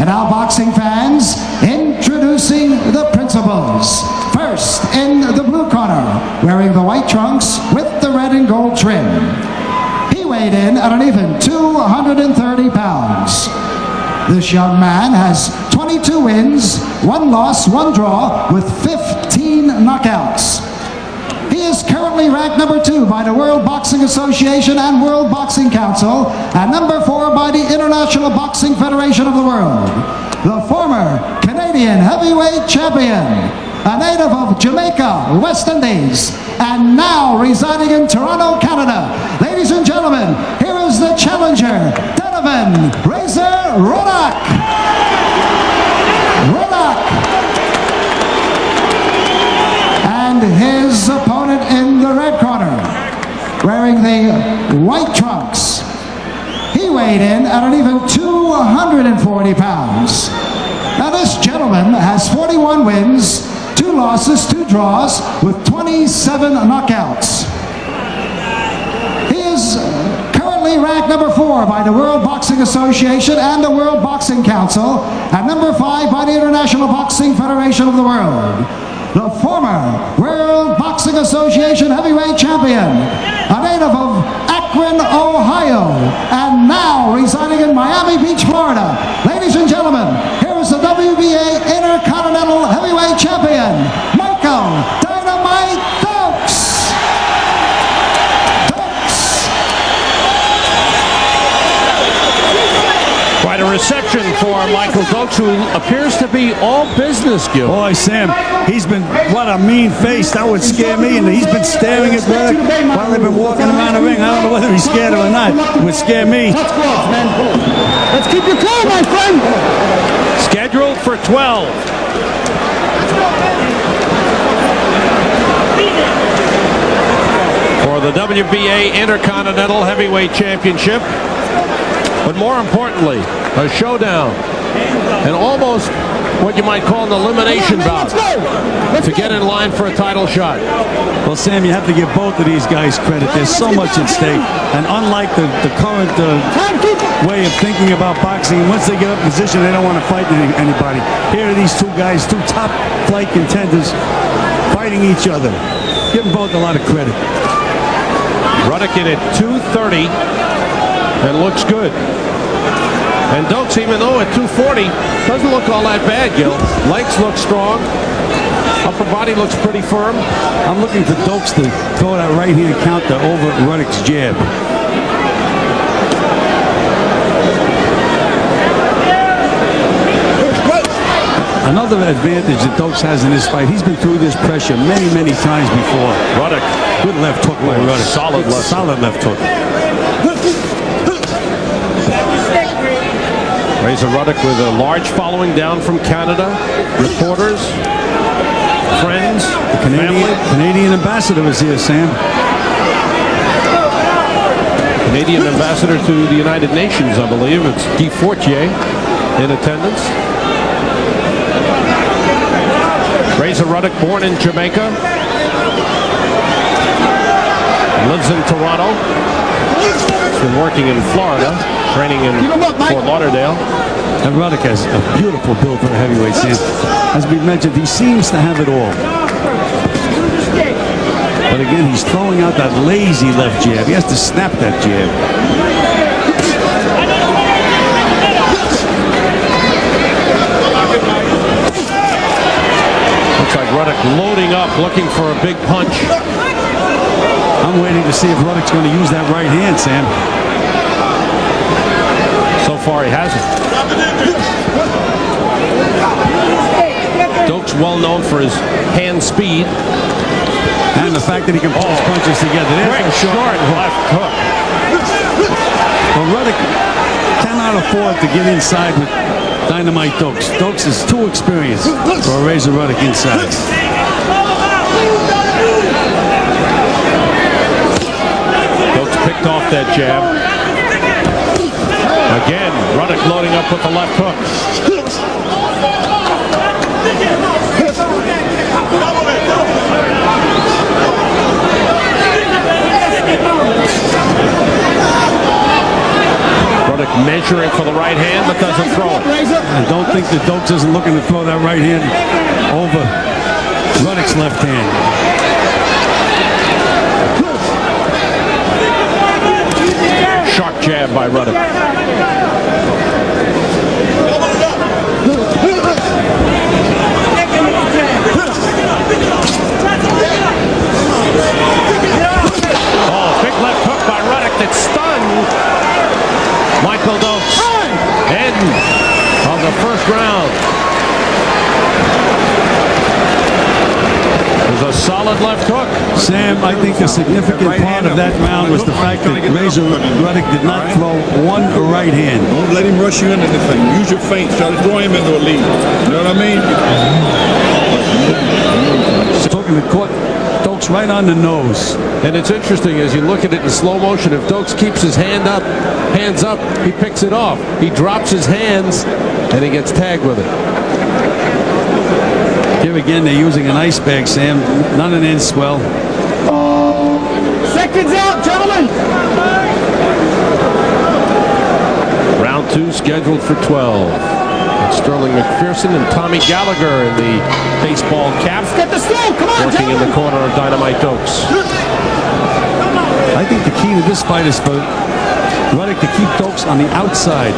And now, boxing fans, introducing the principals. First, in the blue corner, wearing the white trunks with the red and gold trim. He weighed in at an even 230 pounds. This young man has 22 wins, 1 loss, 1 draw, with 15 knockouts. He is currently ranked number 2 by the World Boxing Association and World Boxing Council, and number 4 by the International Boxing Federation of the World. The former Canadian heavyweight champion, a native of Jamaica, West Indies, and now residing in Toronto, Canada. Ladies and gentlemen, here is the challenger, Donovan Razor Ruddock. And his opponent in the red corner, wearing the white trunks. He weighed in at an even 240 pounds. Now this gentleman has 41 wins, 2 losses, 2 draws, with 27 knockouts. He is currently ranked number 4 by the World Boxing Association and the World Boxing Council, and number 5 by the International Boxing Federation of the World. The former World Boxing Association heavyweight champion, a native of Akron, Ohio, and now residing in Miami Beach, Florida. Ladies and gentlemen, here is the WBA Intercontinental Heavyweight Champion, Michael Dynamite Dokes. Quite a reception for Michael Dokes, who appears to be all business, Gil. Boy, Sam, he's been, what a mean face. That would scare me. And he's been staring at Ruddock while they've been walking around the ring. I don't know whether he's scared or not. It would scare me. Let's keep your cool, my friend. Scheduled for 12. For the WBA Intercontinental Heavyweight Championship. But more importantly, a showdown, and almost what you might call an elimination bout to get in line for a title shot. Well, Sam, you have to give both of these guys credit. There's so much at stake. And unlike the current way of thinking about boxing, once they get up in position, they don't want to fight anybody. Here are these 2 guys, 2 top flight contenders, fighting each other. Give them both a lot of credit. Ruddock in at 230 and looks good. And Dokes, even though at 240, doesn't look all that bad, Gil. Legs look strong. Upper body looks pretty firm. I'm looking for Dokes to throw that right-hand counter over Ruddock's jab. Another advantage that Dokes has in this fight, he's been through this pressure many, many times before. Ruddock. Good left hook by Ruddock. Solid left hook. Razor Ruddock with a large following down from Canada. Reporters, friends, the Canadian ambassador is here, Sam. Canadian ambassador to the United Nations, I believe. It's Guy Fortier in attendance. Razor Ruddock, born in Jamaica, lives in Toronto. He's been working in Florida, training in Fort Lauderdale. And Ruddock has a beautiful build for a heavyweight, Sam. As we mentioned, he seems to have it all. But again, he's throwing out that lazy left jab. He has to snap that jab. Looks like Ruddock loading up, looking for a big punch. I'm waiting to see if Ruddock's going to use that right hand, Sam. So far, he hasn't. Dokes well known for his hand speed. And the fact that he can pull his punches together. Quick, short left hook. Well, Ruddock cannot afford to get inside with Dynamite Dokes. Dokes is too experienced for a Razor Ruddock inside. Dokes picked off that jab. Again, Ruddock loading up with the left hook. Ruddock measuring for the right hand, but doesn't throw it. I don't think that Dokes isn't looking to throw that right hand over Ruddock's left hand. Sharp jab by Ruddock. Oh, big left hook by Ruddock that stunned Michael Dokes. End of the first round. It was a solid left hook. Sam, I think the significant part of that round was the fact that Ruddock did not throw one right hand. Don't let him rush you into anything. Use your feints. Try to throw him into a lead. You know what I mean? Talking to caught Dokes right on the nose. And it's interesting as you look at it in slow motion. If Dokes keeps his hands up, he picks it off. He drops his hands and he gets tagged with it. Here again, they're using an ice bag, Sam. Not an end swell. Seconds out, gentlemen. Round 2 scheduled for 12. It's Sterling McPherson and Tommy Gallagher in the baseball cap. Get the stool. Come on, Working in the corner of Dynamite Dokes. I think the key to this fight is for Ruddock to keep Dokes on the outside.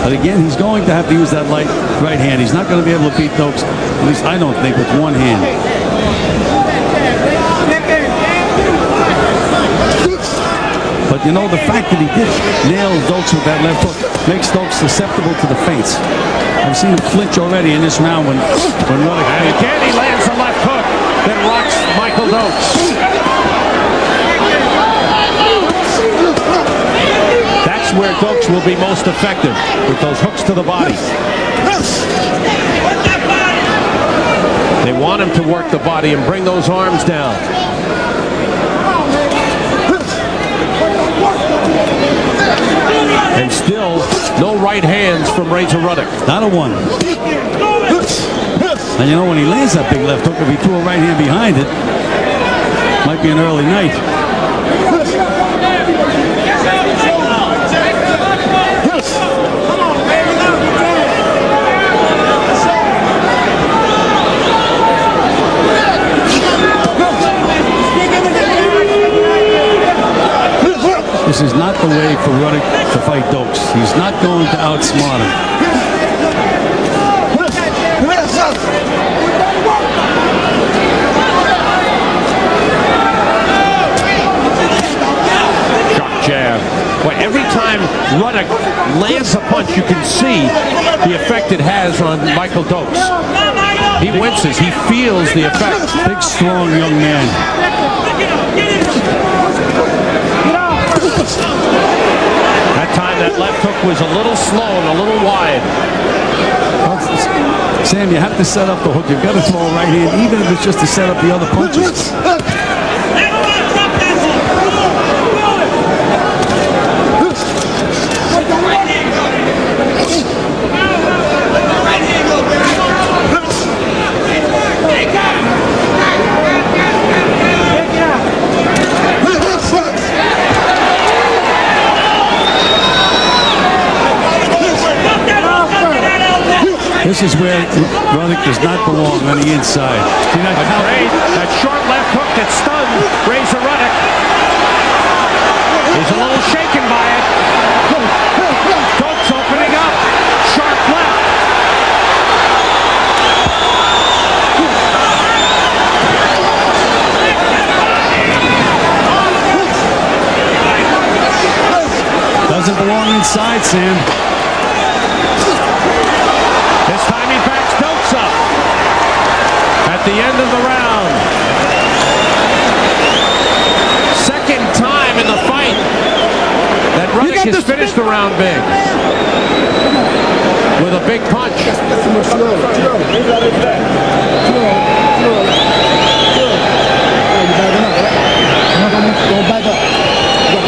But again, he's going to have to use that right hand. He's not going to be able to beat Dokes, at least I don't think, with one hand. But you know, the fact that he did nail Dokes with that left hook makes Dokes susceptible to the feints. I've seen him flinch already in this round when Ruddock... And again, he lands a left hook that rocks Michael Dokes. That's where Dokes will be most effective, with those hooks to the body. They want him to work the body and bring those arms down. And still, no right hands from Razor Ruddock. Not a one. And you know, when he lands that big left hook, if he threw a right hand behind it, might be an early night. This is not the way for Ruddock to fight Dokes. He's not going to outsmart him. Sharp jab. Boy, every time Ruddock lands a punch, you can see the effect it has on Michael Dokes. He winces. He feels the effect. Big, strong young man. That time, that left hook was a little slow and a little wide. Sam, you have to set up the hook. You've got to throw a right hand, even if it's just to set up the other punches. This is where Ruddock does not belong on the inside. See that, that short left hook that stunned Razor Ruddock. He's a little shaken by it. Dokes opening up. Sharp left. Doesn't belong inside, Sam. This time he backs Dokes up at the end of the round. Second time in the fight that Ruddock has finished the round big with a big punch. Don't back up.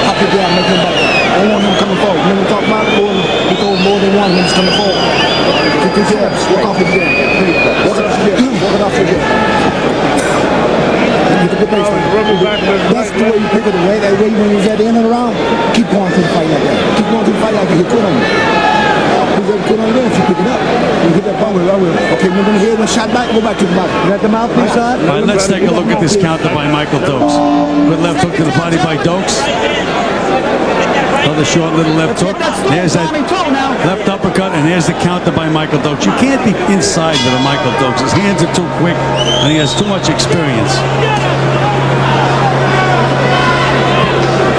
Pop it down, make him back up. I don't want him coming forward. When we talk about it, we go more than one when he's coming forward. Get your jabs. Walk off the jab. Walk it off the jab. Walk it off the jab. a good base. That's the way you pick it away. That way when he was at the end of the round, keep going to the fight like that. Keep going to the fight like that. He quit on you. He's ever quit on you if you pick it up. You hit that ball. Okay, when the head was shot back, go back to the mouth. You got the mouthpiece on? All right, let's take a look at this counter by Michael Dokes. Good left hook to the body by Dokes. Another short little left hook. There's that left uppercut, and there's the counter by Michael Dokes. You can't be inside with a Michael Dokes. His hands are too quick, and he has too much experience.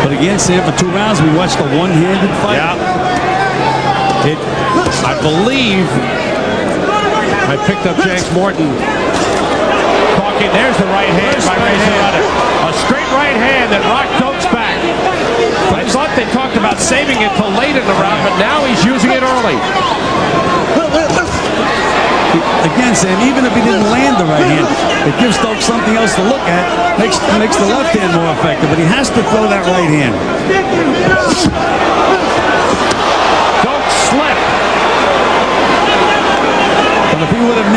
But again, Sam, for 2 rounds, we watched a one-handed fight. Yeah. I believe I picked up James Morton talking. There's the right hand by Ruddock. A straight right hand that rocked Dokes back. I thought they talked about saving it till late in the round, but now he's using it early. Again, Sam, even if he didn't land the right hand, it gives Dokes something else to look at. Makes the left hand more effective, but he has to throw that right hand. Dokes slipped. But if he would have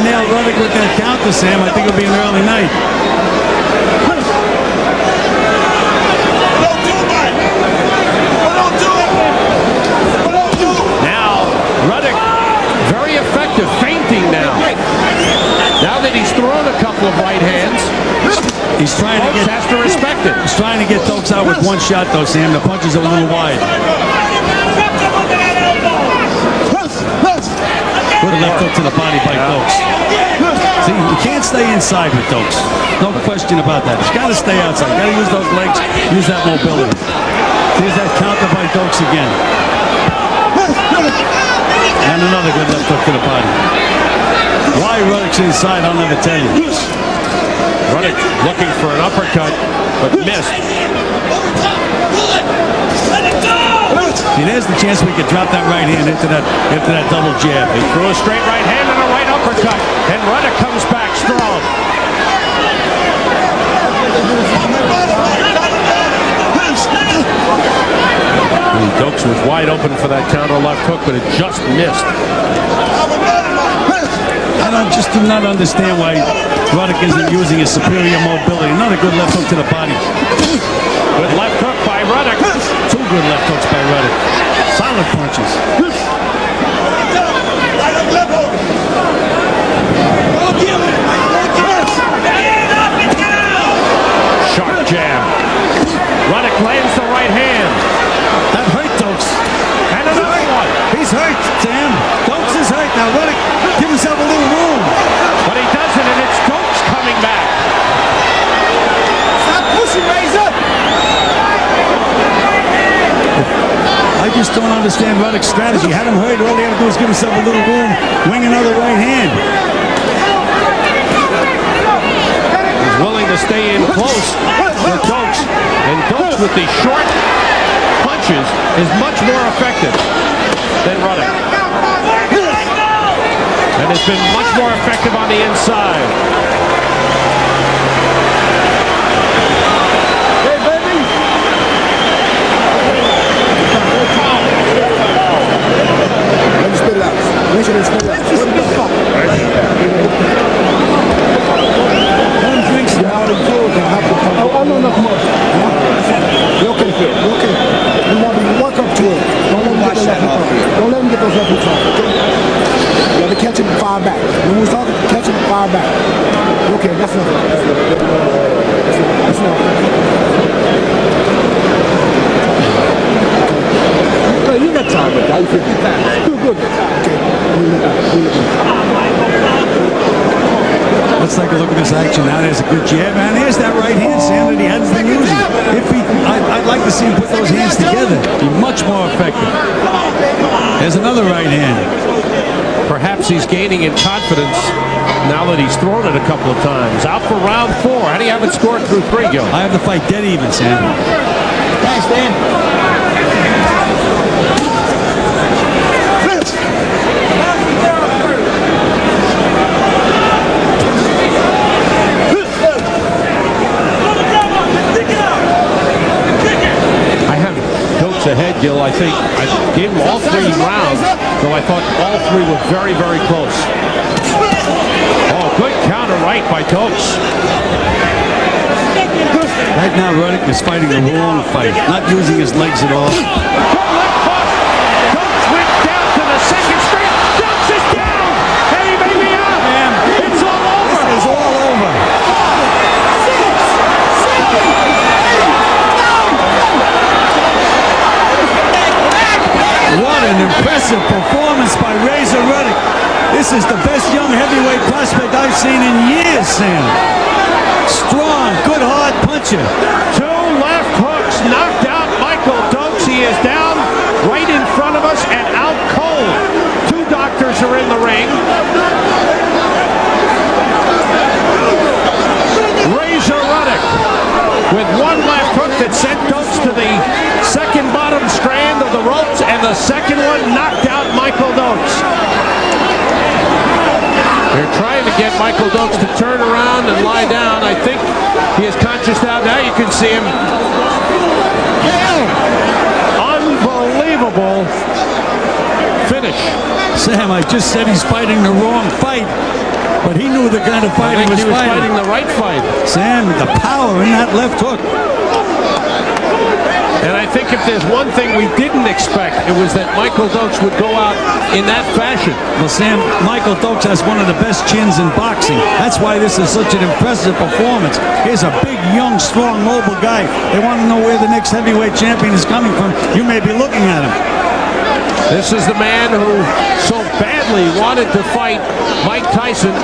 nailed Ruddock with that counter, Sam, I think it would be an early night. Now, Ruddock, very effective, feinting now. Now that he's thrown a couple of right hands, He's trying to Dokes has to respect it. He's trying to get Dokes out with one shot, though, Sam. The punches are a little wide. Good left hook to the body by Dokes. See, you can't stay inside with Dokes. No question about that. He's got to stay outside. Got to use those legs, use that mobility. Here's that counter by Dokes again. And another good left hook to the body. Why Ruddock's inside, I'll never tell you. Ruddock looking for an uppercut, but missed. See, there's the chance we could drop that right hand into that double jab. He threw a straight right hand and a right uppercut, and Ruddock comes back strong. Dokes was wide open for that counter left hook, but it just missed. I just do not understand why Ruddock isn't using his superior mobility. Another good left hook to the body. Good left hook by Ruddock. 2 good left hooks by Ruddock. Solid punches. Sharp jab. Ruddock lands the right hand. That hurt Dokes. And another one. He's hurt, Sam. Dokes is hurt. Now Ruddock, give himself a little room. But he doesn't, and it's Dokes coming back. Stop pushing, Razor. I just don't understand Ruddock's strategy. Had him hurt, all he had to do is give himself a little room, wing another right hand. He's willing to stay in close with Dokes. And Dokes with these short punches is much more effective than Ruddock. And has been much more effective on the inside. Hey, baby. Let me spit it out. Make sure they spit it out. What the fuck? One drinks down and cool. I know enough more. You okay, Phil? You okay? You want to work up to it. Don't let him get those left hooks off. You have to catch him far back. When we're talking, catch him far back. Okay, that's enough. That's enough. Okay, you got time with that. You feel good. Okay. Let's take a look at this action now. There's a good jab, and here's that right hand, Sam, that he hasn't been using. I'd like to see him put those hands together. Be much more effective. There's another right hand. Perhaps he's gaining in confidence now that he's thrown it a couple of times. Out for round 4. How do you have it scored through 3, Gil? I have the fight dead even, Sam. Thanks, Dan. Ahead, Gil. I think I gave him all 3 rounds, though I thought all 3 were very, very close. Oh, good counter right by Dokes. Right now, Ruddock is fighting the wrong fight, not using his legs at all. Good left hook. Dokes went down to the second straight. Dokes is down. And he may be out. It's all over. This is all over. What an impressive performance by Razor Ruddock. This is the best young heavyweight prospect I've seen in years, Sam. Strong, good hard puncher. Two left hooks knocked out Michael Dokes. He is down right in front of us and out cold. Two doctors are in the ring. Razor Ruddock with one left hook that sent Dokes to the second bottom strand of the ropes, and the second one knocked out Michael Dokes. They're trying to get Michael Dokes to turn around and lie down. I think he is conscious now. Now you can see him. Unbelievable finish. Sam, I just said he's fighting the wrong fight, but he knew the kind of fight I think he was fighting. the right fight. Sam, the power in that left hook. And I think if there's one thing we didn't expect, it was that Michael Dokes would go out in that fashion. Well, Sam, Michael Dokes has one of the best chins in boxing. That's why this is such an impressive performance. Here's a big, young, strong, mobile guy. They want to know where the next heavyweight champion is coming from. You may be looking at him. This is the man who so badly wanted to fight Mike Tyson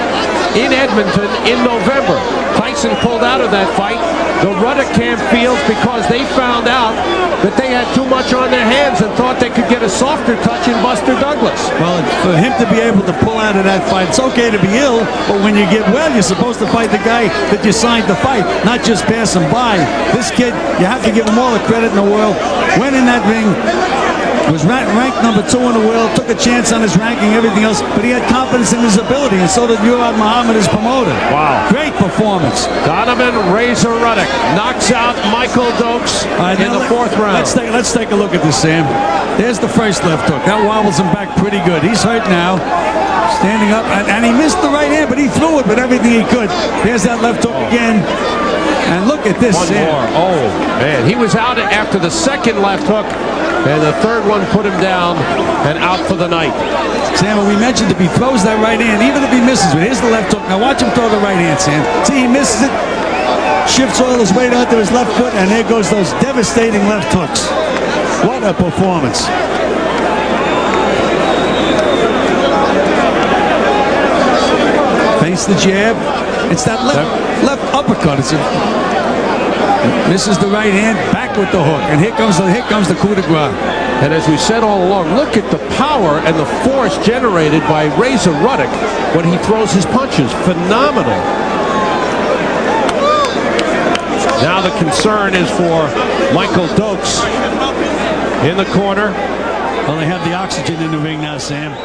in Edmonton in November. Tyson pulled out of that fight. The Ruddock camp feels because they found out that they had too much on their hands and thought they could get a softer touch in Buster Douglas. Well, for him to be able to pull out of that fight, it's okay to be ill, but when you get well, you're supposed to fight the guy that you signed to fight, not just pass him by. This kid, you have to give him all the credit in the world. Went in that ring, was ranked number 2 in the world, took a chance on his ranking, everything else, but he had confidence in his ability, and so did Murad Muhammad, his promoter. Wow. Great performance. Donovan Razor Ruddock knocks out Michael Dokes in the 4th round. Let's take a look at this, Sam. There's the first left hook. That wobbles him back pretty good. He's hurt now. Standing up, and he missed the right hand, but he threw it with everything he could. There's that left hook again. And look at this, One Sam. more. Oh, man. He was out after the second left hook, and the third one put him down and out for the night. Sam, we mentioned if he throws that right hand, even if he misses it, here's the left hook. Now watch him throw the right hand, Sam. See, he misses it, shifts all his weight onto his left foot, and there goes those devastating left hooks. What a performance. Face the jab. It's that left uppercut. Misses the right hand, back with the hook, and here comes the coup de grace. And as we said all along, look at the power and the force generated by Razor Ruddock when he throws his punches. Phenomenal. Now the concern is for Michael Dokes in the corner. Well, they have the oxygen in the ring now, Sam.